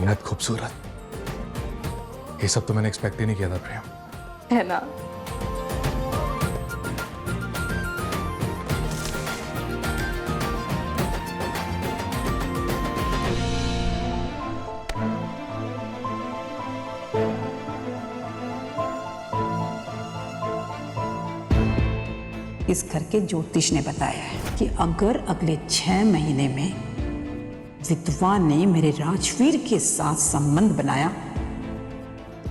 बेहद खूबसूरत। ये सब तो मैंने एक्सपेक्ट ही नहीं किया था प्रिया। है ना? इस घर के ज्योतिष ने बताया है कि अगर अगले 6 महीने में विद्वान ने मेरे राजवीर के साथ संबंध बनाया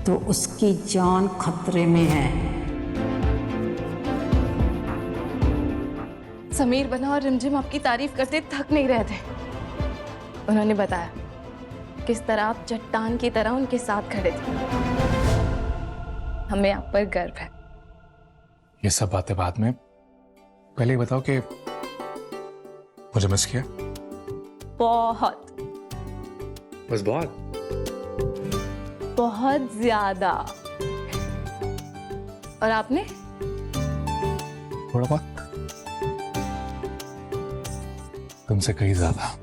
तो उसकी जान खतरे में है। समीर बना और रिमझिम आपकी तारीफ करते थक नहीं रहे थे। उन्होंने बताया किस तरह आप चट्टान की तरह उनके साथ खड़े थे। हमें आप पर गर्व है। ये सब बातें बाद में, पहले ये बताओ कि मुझे मिस किया? बहुत बस बहुत? बहुत ज्यादा। और आपने? थोड़ा बहुत, तुमसे कहीं ज्यादा।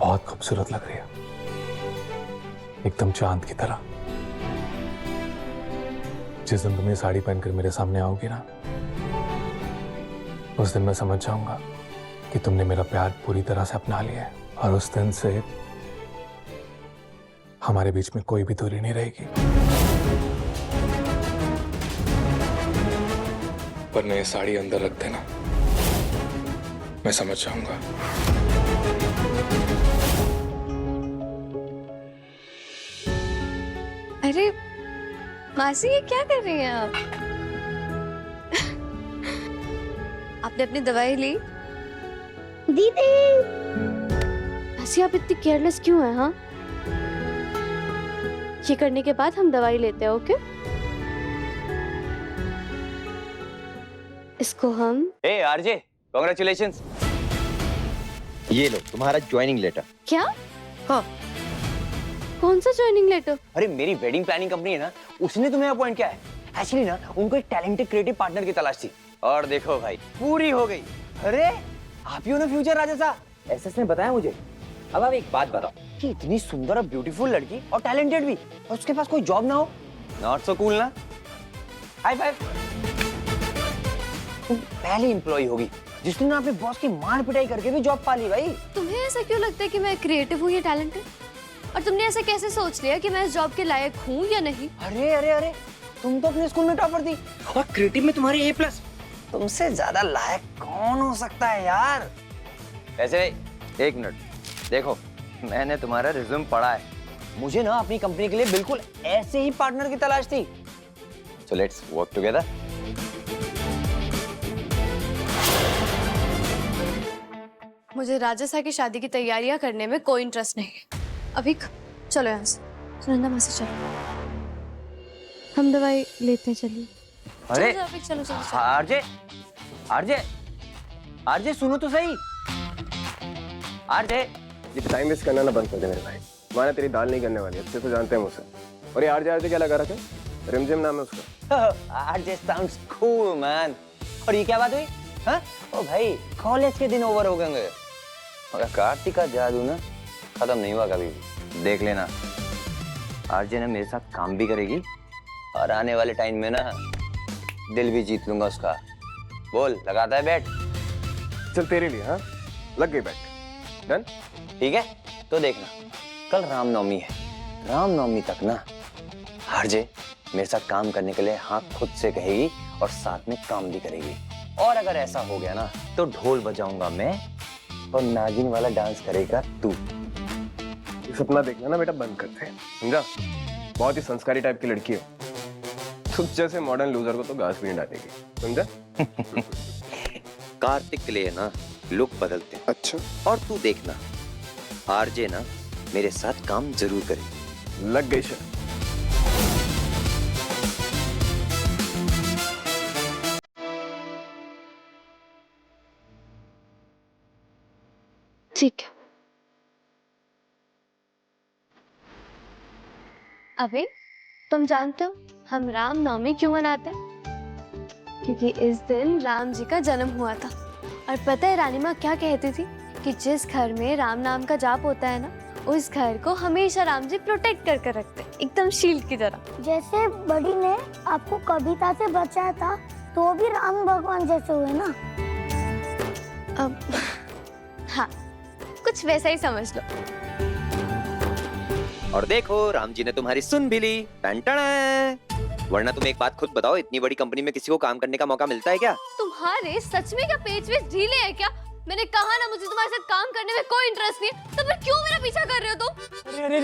बहुत खूबसूरत लग रही है, एकदम चांद की तरह। जिस दिन तुम ये साड़ी पहनकर मेरे सामने आओगी ना, उस दिन मैं समझ जाऊंगा कि तुमने मेरा प्यार पूरी तरह से अपना लिया है, और उस दिन से हमारे बीच में कोई भी दूरी नहीं रहेगी। वरना ये साड़ी अंदर रख देना, मैं समझ जाऊंगा। अरे मासी, ये क्या कर रही हैं आप? आपने अपनी दवाई ली? दीदी मासी, आप इतनी केयरलेस क्यों हैं? हाँ, ये करने के बाद हम दवाई लेते हैं। ओके, इसको हम आरजे, कांग्रेचुलेशंस। ये लो तुम्हारा ज्वाइनिंग लेटर। क्या? हाँ। कौन सा ज्वाइनिंग लेटर? अरे मेरी वेडिंग प्लानिंग कंपनी है ना, उसने तुम्हें अपॉइंट किया है। एक्चुअली ना उनको एक टैलेंटेड क्रिएटिव पार्टनर की तलाश थी, और देखो भाई पूरी हो गई। अरे आप ही हो ना फ्यूचर राजा साहब, एसएस ने बताया मुझे। अब आप एक बात बताओ कि इतनी सुंदर और ब्यूटीफुल लड़की और टैलेंटेड भी, और उसके पास कोई जॉब ना हो, नॉट सो कूल ना? High five. तुम पहली एम्प्लॉय होगी जिसने ना अपने बॉस की मार पिटाई करके भी जॉब पा ली भाई। तुम्हें ऐसा क्यों लगता है कि मैं क्रिएटिव हूँ या टैलेंटेड? और तुमने ऐसा कैसे सोच लिया कि मैं इस जॉब के लायक हूँ या नहीं? अरे अरे अरे, तुम तो अपने स्कूल में टॉपर थी, और क्रिएटिव में तुम्हारे A+। तुमसे ज्यादा लायक कौन हो सकता है यार? ऐसे एक मिनट देखो, मैंने तुम्हारा रिज्यूम पढ़ा है। मुझे ना अपनी कंपनी के लिए बिल्कुल ऐसे ही पार्टनर की तलाश थी। So let's work together. मुझे राजा साहब की शादी की तैयारियां करने में कोई इंटरेस्ट नहीं है। अभी चलो यहाँ से, सुनंदा मासी चलो, हम दवाई लेते हैं। चलिए। अरे चलो चलो चलो, चलो, चलो। आरजे आरजे आरजे सुनो तो सही। आरजे, ये टाइम वेस्ट करना ना बंद कर दे मेरे भाई। माना तेरी दाल नहीं करने वाली, अच्छे से जानते हैं मुझसे। और ये आरजे क्या लगा रखा है? रिमझिम नाम है उसका। RJ sounds cool man. और ये क्या बात हुई? हाँ? ओ भाई, कॉलेज के दिन ओवर हो गए, मगर कार्तिक का जादू ना खत्म नहीं हुआ कभी भी। देख लेना, आरजे ने मेरे साथ काम भी करेगी, और आने वाले टाइम में ना दिल भी जीत लूंगा उसका। बोल, लगाता है बैट? चल तेरे लिए, हाँ लग गई बैट। डन? ठीक है, तो देखना कल रामनवमी है। रामनवमी तक ना आरजे मेरे साथ काम करने के लिए हाँ खुद से कहेगी, और साथ में काम भी करेगी। और अगर ऐसा हो गया ना तो ढोल बजाऊंगा मैं, और नागिन वाला डांस करेगा तू। ये सपना देखना ना बेटा बंद करते हैं, समझा? बहुत ही संस्कारी टाइप की लड़की हो। तुझ जैसे मॉडर्न लूजर को तो घास भी नहीं डालेगी, समझा? कार्तिक के लिए ना लुक बदलते हैं। अच्छा। और तू देखना, आरजे ना मेरे साथ काम जरूर करे। लग गई शर्त। ठीक है। अभी तुम जानते हो हम रामनवमी क्यों मनाते हैं? क्योंकि इस दिन राम जी का जन्म हुआ था। और पता है रानी माँ क्या कहती थी कि जिस घर में राम नाम का जाप होता है ना, उस घर को हमेशा राम जी प्रोटेक्ट करके रखते हैं, एकदम शील्ड की तरह। जैसे बड़ी ने आपको कविता से बचाया था, तो वो भी राम भगवान जैसे हुए ना। अब हाँ, कुछ वैसा ही समझ लो। और देखो राम जी ने तुम्हारी सुन भी ली। Ton ton. वरना तुम एक बात खुद बताओ, इतनी बड़ी कंपनी में किसी को काम करने का मौका मिलता है क्या? तुम्हारे सच में क्या पेच वेच ढीले हैं क्या? मैंने कहा ना मुझे तुम्हारे साथ काम करने में कोई इंटरेस्ट नहीं है, तो फिर क्यों मेरा पीछा कर रहे हो तुम? अरे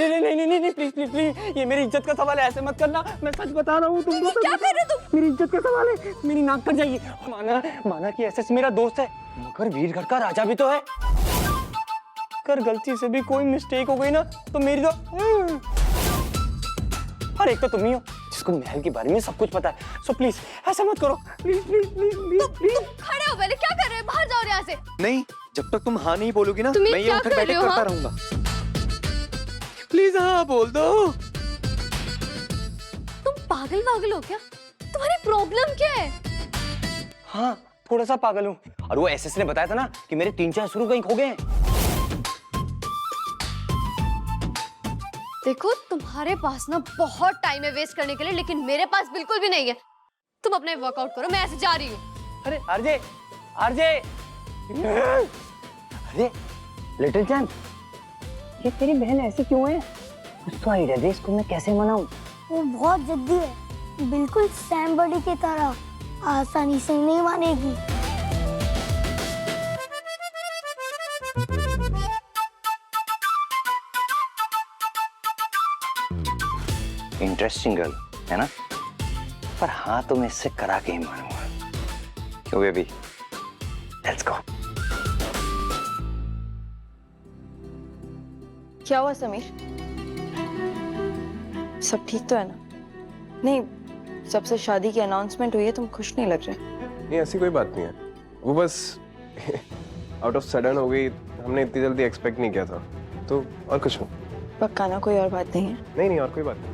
नहीं प्लीज प्लीज प्लीज, ये मेरी इज्जत का सवाल है, ऐसे मत करना। मैं सच बता रहा हूँ तुमको। क्या कर रहे हो तुम? मेरी इज्जत का सवाल है, मेरी नाक कट जाएगी। माना कि एसएस मेरा दोस्त है, मगर वीरगढ़ का राजा भी तो है। अगर गलती से भी कोई मिस्टेक हो गई ना, तो मेरी तो और एक तो तुम ही हो जिसको महल के बारे में सब कुछ पता है। सो प्लीज ऐसा मत करो, please please please please please. खड़े हो पहले, क्या कर रहे हो? बाहर जाओ यहाँ से। नहीं, जब तक तुम हाँ नहीं बोलोगी ना, तुम ये मैं ये क्या उठक कर बैठक रहे हो, करता हाँ? रहूंगा। प्लीज हाँ बोल दो। तुम पागल हो क्या? तुम्हारी प्रॉब्लम क्या है? हाँ थोड़ा सा पागल हूँ। और वो एसएस ने बताया था ना कि मेरे 3-4 शुरू कहीं खो गए हैं। देखो तुम्हारे पास ना बहुत टाइम है वेस्ट करने के लिए, लेकिन मेरे पास बिल्कुल भी नहीं है। तुम अपने वर्कआउट करो, मैं ऐसे जा रही हूँ। अरे आरजे अरे लिटिल चैंप, ये तेरी बहन ऐसी क्यों है? कुछ तो आइडिया दे, इसको मैं कैसे मनाऊं? वो बहुत जिद्दी है, बिल्कुल सैम बड़ी की तरह, आसानी से नहीं मानेगी। इंटरेस्टिंग गर्ल है ना, पर हाँ तो मैं इससे करा के ही मानूंगा। क्यों बेबी? Let's go. क्या हुआ समीर? सब ठीक तो है ना? नहीं, जब से शादी की अनाउंसमेंट हुई है तुम खुश नहीं लग रहे। नहीं ऐसी कोई बात नहीं है, वो बस आउट ऑफ सडन हो गई, हमने इतनी जल्दी एक्सपेक्ट नहीं किया था, तो और कुछ नहीं। पक्का ना, कोई और बात नहीं है? नहीं और कोई बात नहीं,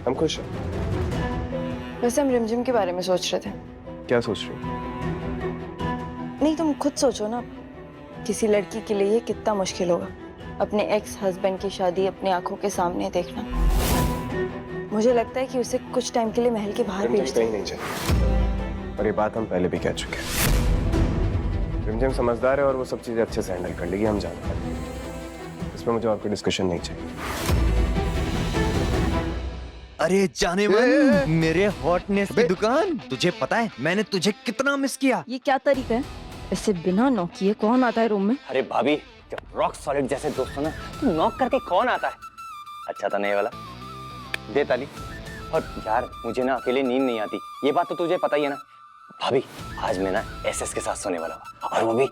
हम खुश हैं। वैसे हम रिमझिम के बारे में सोच रहे थे। क्या सोच रही हो? नहीं तुम खुद सोचो ना, किसी लड़की के लिए ये कितना मुश्किल होगा, अपने एक्स हस्बैंड की शादी अपनी आंखों के सामने देखना। मुझे लगता है कि उसे कुछ टाइम के लिए महल के बाहर भेज दो। कहीं नहीं चाहिए, और ये बात हम पहले भी कह चुके हैं। रिमझिम समझदार है और वो सब चीजें अच्छे से हैंडल कर लेगी, हम जानते हैं। इसमें मुझे और कोई डिस्कशन नहीं चाहिए। अरे जाने मन, मेरे हॉटनेस की दुकान, तुझे पता है मैंने तुझे कितना मिस किया। ये क्या तरीका है? ऐसे बिना नॉक किए कौन आता है रूम में? अरे भाभी, जब रॉक सॉलिड जैसे दोस्त हो ना, तो नॉक करके कौन आता है? अच्छा था नहीं वाला, दे ताली। और यार मुझे ना अकेले नींद नहीं आती, ये बात तो तुझे पता ही है ना। भाभी आज मैं ना एसएस के साथ सोने वाला हूँ, और वो भी।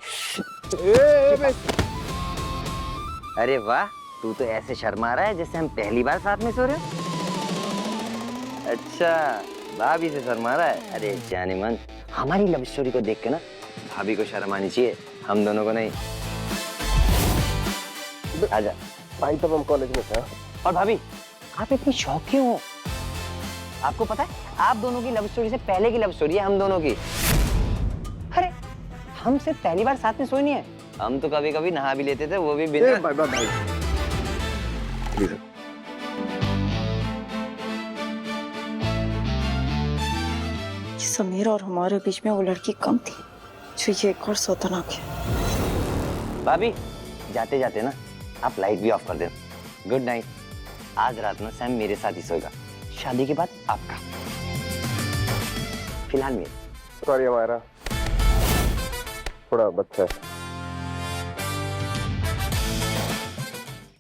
अरे वाह, तू तो ऐसे शर्मा रहा है जैसे हम पहली बार साथ में सो रहे हैं। अच्छा, भाभी से शर्मा रहा है? अरे जाने मन, हमारी लव स्टोरी को देख के ना भाभी को शर्म आनी चाहिए, हम दोनों को नहीं। आजा भाई तब हम कॉलेज में थे। और भाभी आप इतनी शौकीन हो? आपको पता है आप दोनों की लव स्टोरी से पहले की लव स्टोरी है हम दोनों की। अरे हम सिर्फ पहली बार साथ में सोई नहीं है, हम तो कभी कभी नहा भी लेते थे, वो भी बिना। भाई प्लीज। समीर और हमारे बीच में वो लड़की कम थी जो ये एक और सौतनाक है। भाभी जाते जाते ना आप लाइट भी ऑफ कर दे। Good night. आज रात में सैम मेरे साथ ही सोएगा, शादी के बाद आपका, फिलहाल मेरे। सॉरी हमारा थोड़ा बच्चा है।